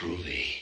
groovy.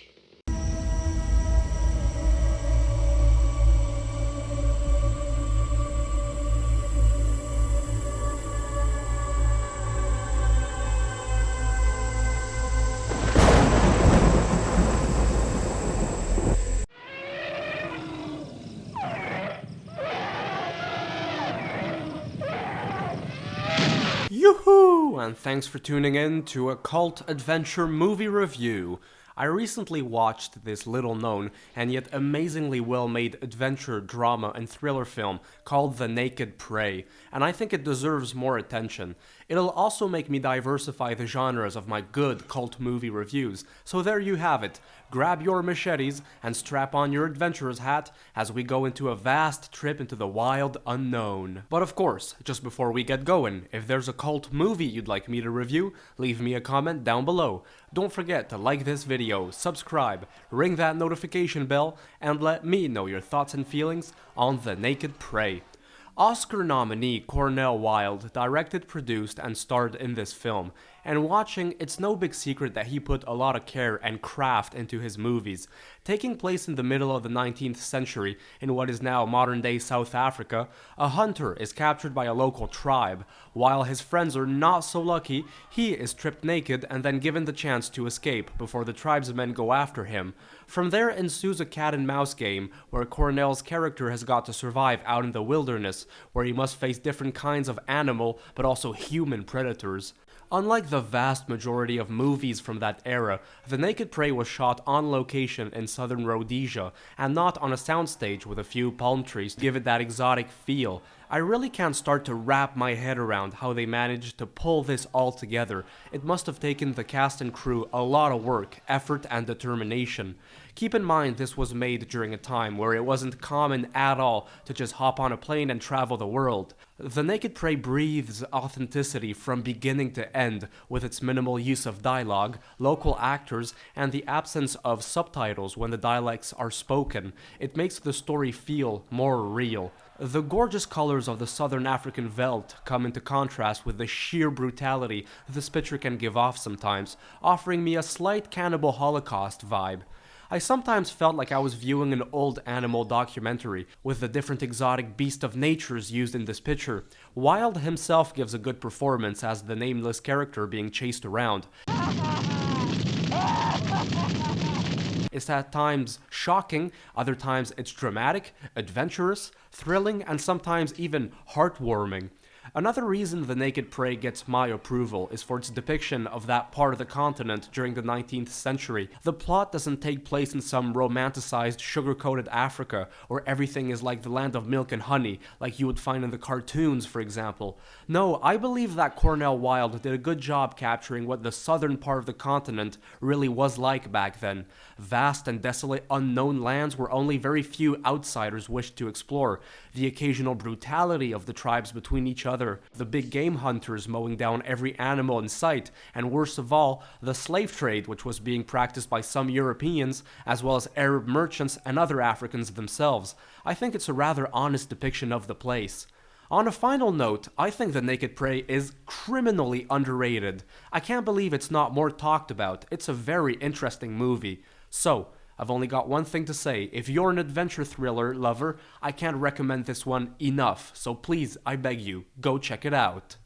Yoo-hoo! And thanks for tuning in to a cult adventure movie review. I recently watched this little-known and yet amazingly well-made adventure, drama, and thriller film called The Naked Prey, and I think it deserves more attention. It'll also make me diversify the genres of my good cult movie reviews, so there you have it. Grab your machetes and strap on your adventurer's hat as we go into a vast trip into the wild unknown. But of course, just before we get going, if there's a cult movie you'd like me to review, leave me a comment down below. Don't forget to like this video, subscribe, ring that notification bell, and let me know your thoughts and feelings on The Naked Prey. Oscar nominee Cornel Wilde directed, produced, and starred in this film, and watching, it's no big secret that he put a lot of care and craft into his movies. Taking place in the middle of the 19th century, in what is now modern-day South Africa, a hunter is captured by a local tribe. While his friends are not so lucky, he is stripped naked and then given the chance to escape before the tribesmen go after him. From there ensues a cat-and-mouse game, where Cornel's character has got to survive out in the wilderness, where he must face different kinds of animal, but also human predators. Unlike the vast majority of movies from that era, The Naked Prey was shot on location in southern Rhodesia, and not on a soundstage with a few palm trees to give it that exotic feel. I really can't start to wrap my head around how they managed to pull this all together. It must have taken the cast and crew a lot of work, effort, and determination. Keep in mind this was made during a time where it wasn't common at all to just hop on a plane and travel the world. The Naked Prey breathes authenticity from beginning to end, with its minimal use of dialogue, local actors, and the absence of subtitles when the dialects are spoken. It makes the story feel more real. The gorgeous colors of the Southern African veldt come into contrast with the sheer brutality this picture can give off sometimes, offering me a slight Cannibal Holocaust vibe. I sometimes felt like I was viewing an old animal documentary, with the different exotic beasts of natures used in this picture. Wilde himself gives a good performance as the nameless character being chased around. It's at times shocking, other times it's dramatic, adventurous, thrilling, and sometimes even heartwarming. Another reason The Naked Prey gets my approval is for its depiction of that part of the continent during the 19th century. The plot doesn't take place in some romanticized, sugar-coated Africa, where everything is like the land of milk and honey, like you would find in the cartoons, for example. No, I believe that Cornel Wilde did a good job capturing what the southern part of the continent really was like back then. Vast and desolate unknown lands where only very few outsiders wished to explore. The occasional brutality of the tribes between each other, the big game hunters mowing down every animal in sight, and worst of all, the slave trade which was being practiced by some Europeans, as well as Arab merchants and other Africans themselves. I think it's a rather honest depiction of the place. On a final note, I think The Naked Prey is criminally underrated. I can't believe it's not more talked about. It's a very interesting movie. So, I've only got one thing to say. If you're an adventure thriller lover, I can't recommend this one enough. So please, I beg you, go check it out.